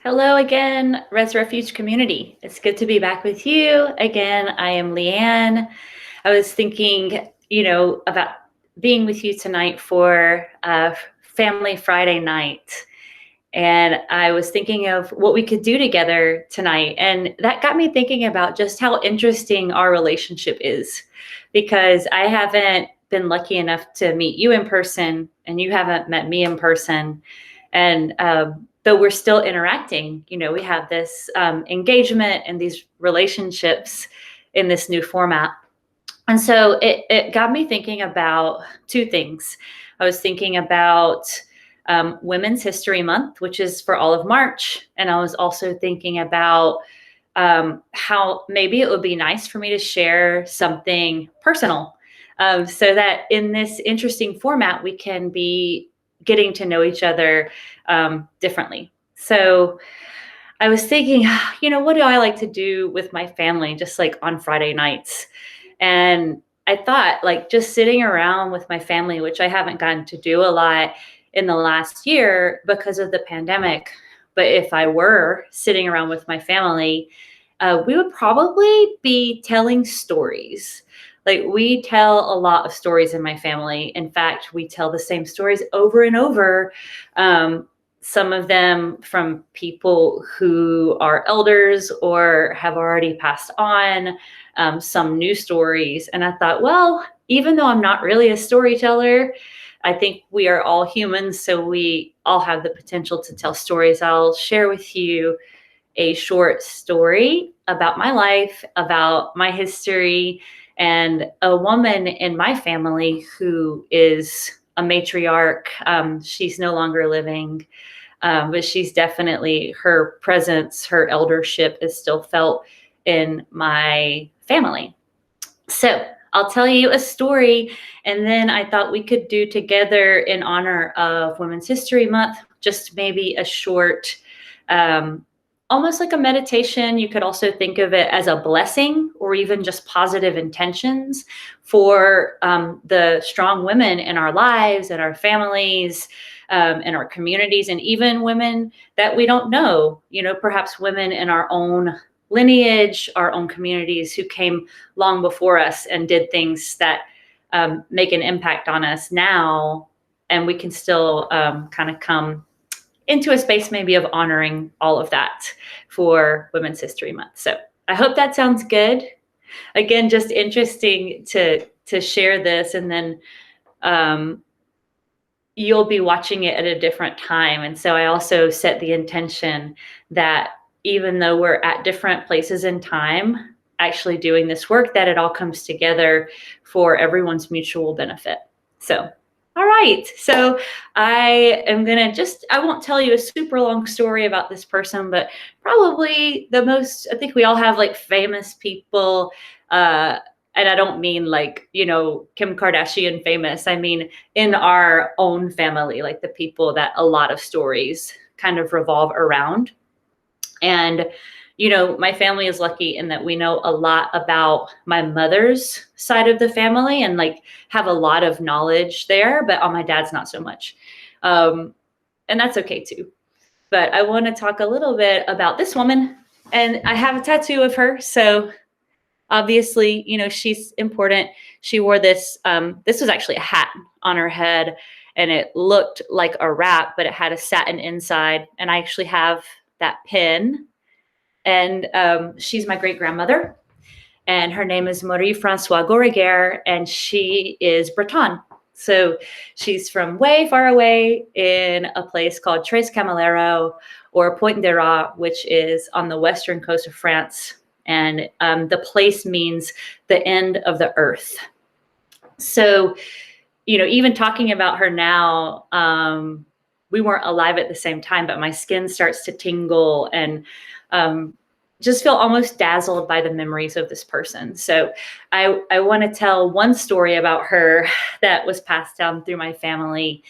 Hello again, Res Refuge community. It's good to be back with you. Again, I am Leanne. I was thinking, about being with you tonight for Family Friday night. And I was thinking of what we could do together tonight. And that got me thinking about just how interesting our relationship is, because I haven't been lucky enough to meet you in person, and you haven't met me in person. And Though we're still interacting, we have this engagement and these relationships in this new format. And so it got me thinking about two things. I was thinking about Women's History Month, which is for all of March. And I was also thinking about how maybe it would be nice for me to share something personal, so that in this interesting format, we can be getting to know each other differently. So I was thinking, what do I like to do with my family just like on Friday nights? And I thought, like, just sitting around with my family, which I haven't gotten to do a lot in the last year because of the pandemic. But if I were sitting around with my family, we would probably be telling stories. Like, we tell a lot of stories in my family. In fact, we tell the same stories over and over. Some of them from people who are elders or have already passed on, some new stories. And I thought, well, even though I'm not really a storyteller, I think we are all humans, so we all have the potential to tell stories. I'll share with you a short story about my life, about my history, and a woman in my family who is a matriarch. She's no longer living, but she's definitely, her presence, her eldership is still felt in my family. So I'll tell you a story, and then I thought we could do together in honor of Women's History Month, just maybe a short, um, almost like a meditation. You could also think of it as a blessing or even just positive intentions for the strong women in our lives and our families, in our communities, and even women that we don't know, perhaps women in our own lineage, our own communities who came long before us and did things that make an impact on us now. And we can still kind of come into a space maybe of honoring all of that for Women's History Month. So I hope that sounds good. Again, just interesting to share this, and then you'll be watching it at a different time. And so I also set the intention that even though we're at different places in time, actually doing this work, that it all comes together for everyone's mutual benefit. So, all right. So I won't tell you a super long story about this person, but probably I think we all have like famous people. And I don't mean like, Kim Kardashian famous. I mean, in our own family, like the people that a lot of stories kind of revolve around. And, my family is lucky in that we know a lot about my mother's side of the family and like have a lot of knowledge there, but on my dad's, not so much. And that's okay too. But I want to talk a little bit about this woman, and I have a tattoo of her. So obviously, she's important. She wore this, this was actually a hat on her head, and it looked like a wrap, but it had a satin inside. And I actually have that pin. And she's my great grandmother, and her name is Marie Francois Goreguer, and she is Breton. So she's from way far away in a place called Tres Camaleros, or Pointe de Ra, which is on the western coast of France. And the place means the end of the earth. So, even talking about her now, we weren't alive at the same time, but my skin starts to tingle and just feel almost dazzled by the memories of this person. So I want to tell one story about her that was passed down through my family.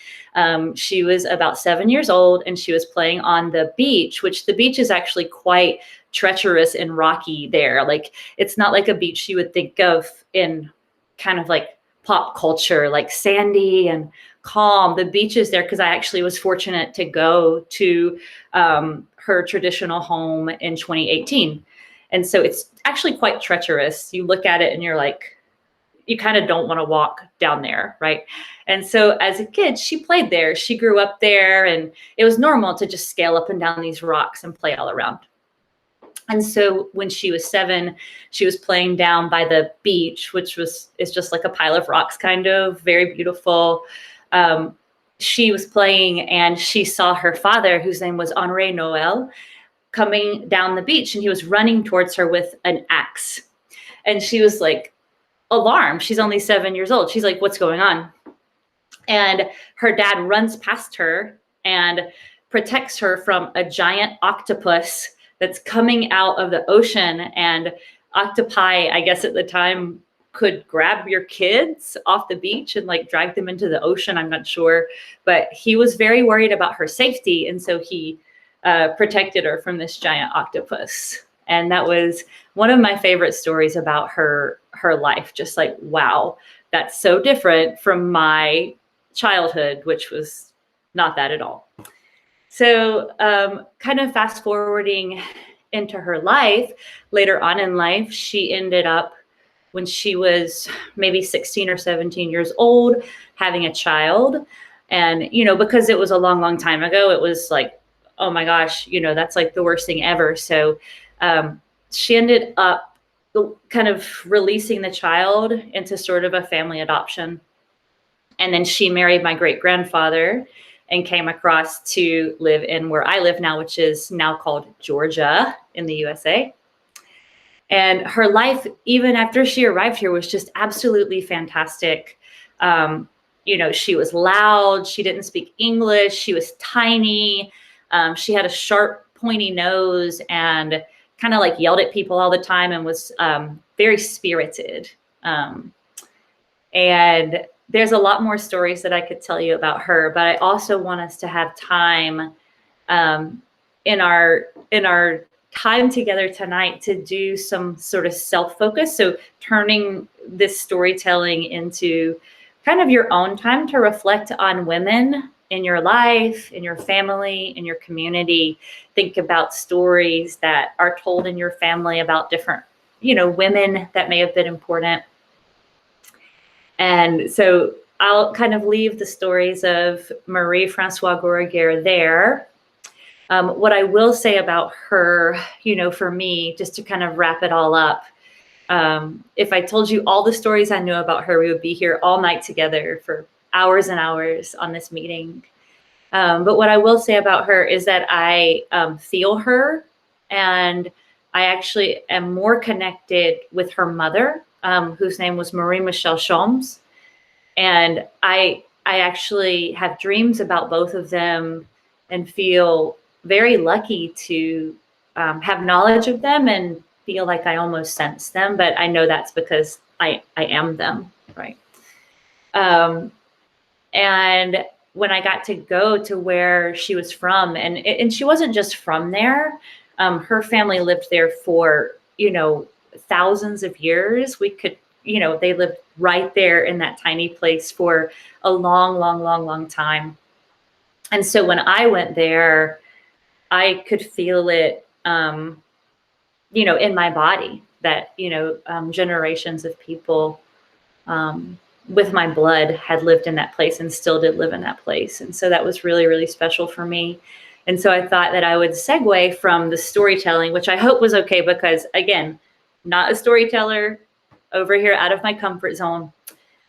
She was about 7 years old, and she was playing on the beach, which the beach is actually quite treacherous and rocky there. Like, it's not like a beach you would think of in kind of like pop culture, like sandy and calm. The beaches there, because I actually was fortunate to go to her traditional home in 2018. And so it's actually quite treacherous. You look at it and you're like, you kind of don't want to walk down there, right? And so as a kid, she played there. She grew up there, and it was normal to just scale up and down these rocks and play all around. And so when she was 7, she was playing down by the beach, which is just like a pile of rocks, kind of very beautiful. She was playing, and she saw her father, whose name was Henri Noël, coming down the beach, and he was running towards her with an axe. And she was like alarmed. She's only 7 years old. She's like, what's going on? And her dad runs past her and protects her from a giant octopus that's coming out of the ocean. And octopi, I guess at the time, could grab your kids off the beach and like drag them into the ocean. I'm not sure, but he was very worried about her safety. And so he protected her from this giant octopus. And that was one of my favorite stories about her life. Just like, wow, that's so different from my childhood, which was not that at all. So kind of fast forwarding into her life, later on in life, she ended up, when she was maybe 16 or 17 years old, having a child. And, because it was a long, long time ago, it was like, oh my gosh, that's like the worst thing ever. So she ended up kind of releasing the child into sort of a family adoption. And then she married my great-grandfather and came across to live in where I live now, which is now called Georgia in the USA. And her life, even after she arrived here, was just absolutely fantastic. She was loud. She didn't speak English. She was tiny. She had a sharp, pointy nose and kind of like yelled at people all the time, and was very spirited. And there's a lot more stories that I could tell you about her, but I also want us to have time in our time together tonight to do some sort of self-focus. So turning this storytelling into kind of your own time to reflect on women in your life, in your family, in your community. Think about stories that are told in your family about different, women that may have been important. And so I'll kind of leave the stories of Marie-Françoise Gourguer there. What I will say about her, for me, just to kind of wrap it all up, if I told you all the stories I knew about her, we would be here all night together for hours and hours on this meeting. But what I will say about her is that I feel her, and I actually am more connected with her mother, whose name was Marie-Michelle Choms. And I actually have dreams about both of them and feel very lucky to have knowledge of them and feel like I almost sense them. But I know that's because I am them, right? And when I got to go to where she was from, and she wasn't just from there, her family lived there for, thousands of years. We could, they lived right there in that tiny place for a long, long, long, long time. And so when I went there, I could feel it, in my body that, generations of people with my blood had lived in that place and still did live in that place. And so that was really, really special for me. And so I thought that I would segue from the storytelling, which I hope was okay, because again, not a storyteller, over here out of my comfort zone.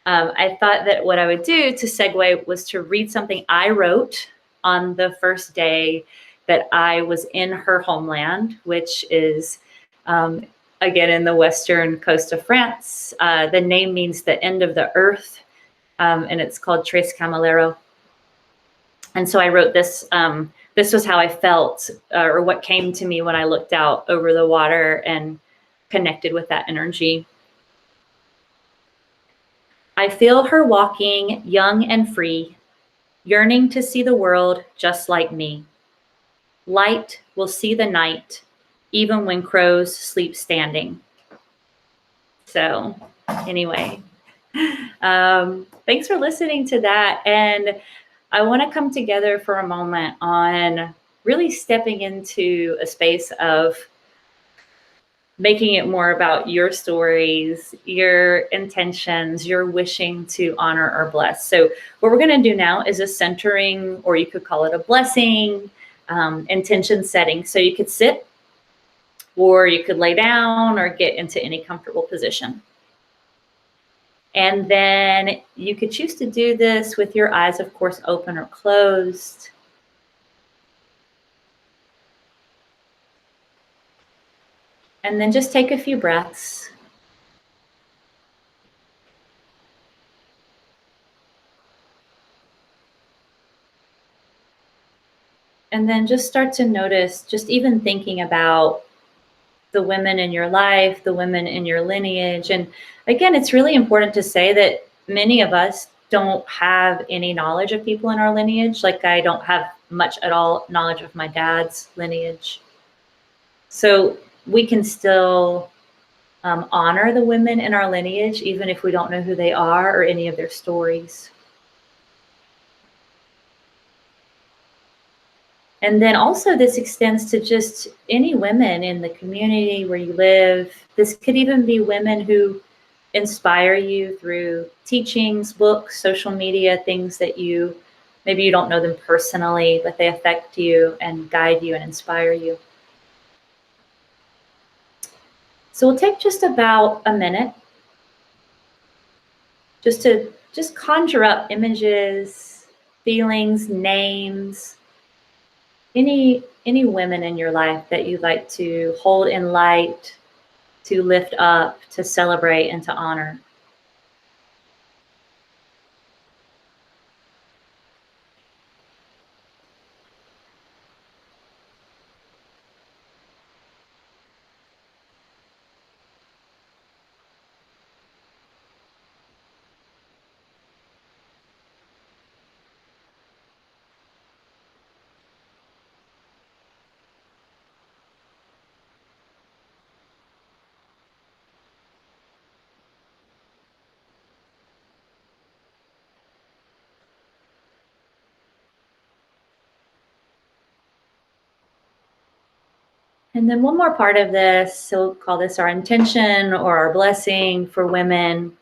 I thought that what I would do to segue was to read something I wrote on the first day that I was in her homeland, which is, again, in the western coast of France. The name means the end of the earth, and it's called Tres Camaleros. And so I wrote this. This was how I felt, or what came to me when I looked out over the water and connected with that energy. I feel her walking young and free, yearning to see the world just like me. Light will see the night, even when crows sleep standing. So anyway, Thanks for listening to that. And I want to come together for a moment on really stepping into a space of making it more about your stories, your intentions, your wishing to honor or bless. So, what we're going to do now is a centering, or you could call it a blessing, intention setting. So, you could sit, or you could lay down, or get into any comfortable position. And then you could choose to do this with your eyes, of course, open or closed. And then just take a few breaths. And then just start to notice, just even thinking about the women in your life, the women in your lineage. And again, it's really important to say that many of us don't have any knowledge of people in our lineage. Like, I don't have much at all knowledge of my dad's lineage. So we can still honor the women in our lineage, even if we don't know who they are or any of their stories. And then also, this extends to just any women in the community where you live. This could even be women who inspire you through teachings, books, social media, things that maybe you don't know them personally, but they affect you and guide you and inspire you. So we'll take just about a minute just to conjure up images, feelings, names, any women in your life that you'd like to hold in light, to lift up, to celebrate, and to honor. And then one more part of this, so we'll call this our intention or our blessing for women.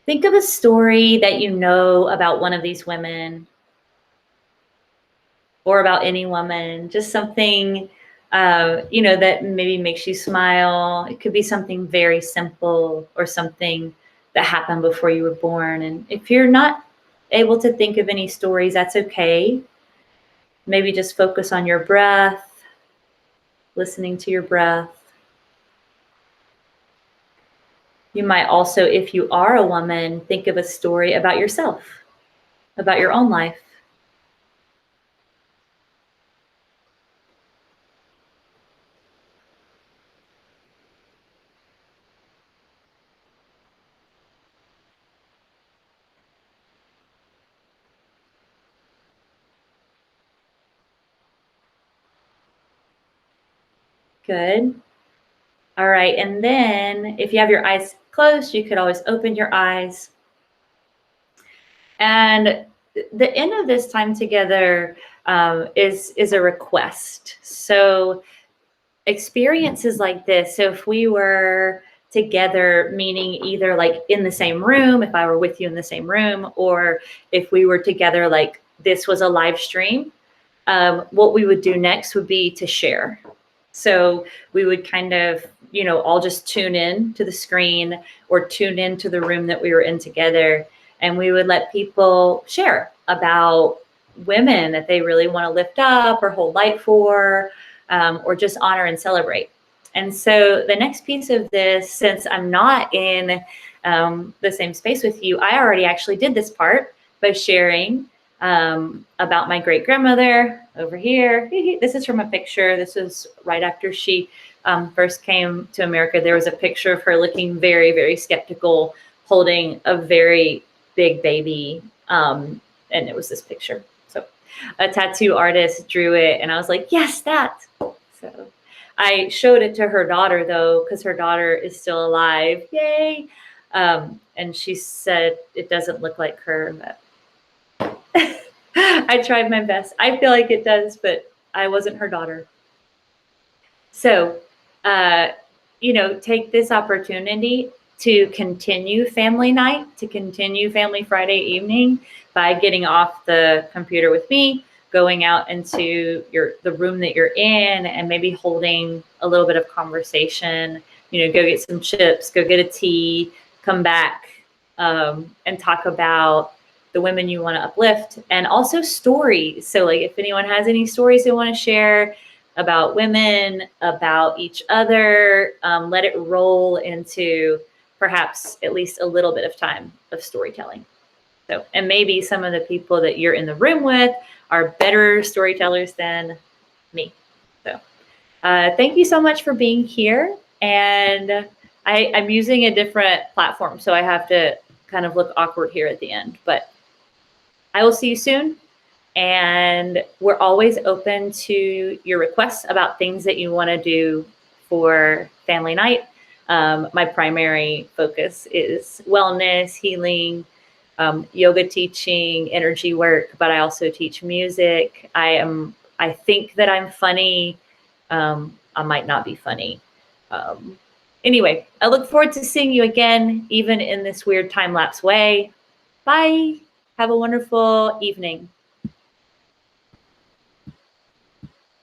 Think of a story that you know about one of these women, or about any woman, just something that maybe makes you smile. It could be something very simple or something that happened before you were born. And if you're not able to think of any stories, that's okay. Maybe just focus on your breath, listening to your breath. You might also, if you are a woman, think of a story about yourself, about your own life. Good. All right. And then if you have your eyes closed, you could always open your eyes. And the end of this time together is a request. So experiences like this. So if we were together, meaning either like in the same room, if I were with you in the same room, or if we were together, like this was a live stream, what we would do next would be to share. So we would kind of, all just tune in to the screen or tune into the room that we were in together. And we would let people share about women that they really want to lift up or hold light for, or just honor and celebrate. And so the next piece of this, since I'm not in the same space with you, I already actually did this part by sharing about my great grandmother over here. This is from a picture. This was right after she first came to America. There was a picture of her looking very, very skeptical, holding a very big baby. And it was this picture. So a tattoo artist drew it, and I was like, yes, that. So I showed it to her daughter though, because her daughter is still alive. Yay! And she said it doesn't look like her. But I tried my best. I feel like it does, but I wasn't her daughter. So, uh, take this opportunity to continue family night, to continue family Friday evening by getting off the computer with me, going out into the room that you're in, and maybe holding a little bit of conversation. Go get some chips, go get a tea, come back, and talk about the women you want to uplift, and also stories. So, like, if anyone has any stories they want to share about women, about each other, let it roll into perhaps at least a little bit of time of storytelling. So, and maybe some of the people that you're in the room with are better storytellers than me. So, thank you so much for being here. And I'm using a different platform, so I have to kind of look awkward here at the end. But I will see you soon. And we're always open to your requests about things that you want to do for family night. My primary focus is wellness, healing, yoga teaching, energy work, but I also teach music. I think that I'm funny. I might not be funny. Anyway, I look forward to seeing you again, even in this weird time lapse way. Bye. Have a wonderful evening.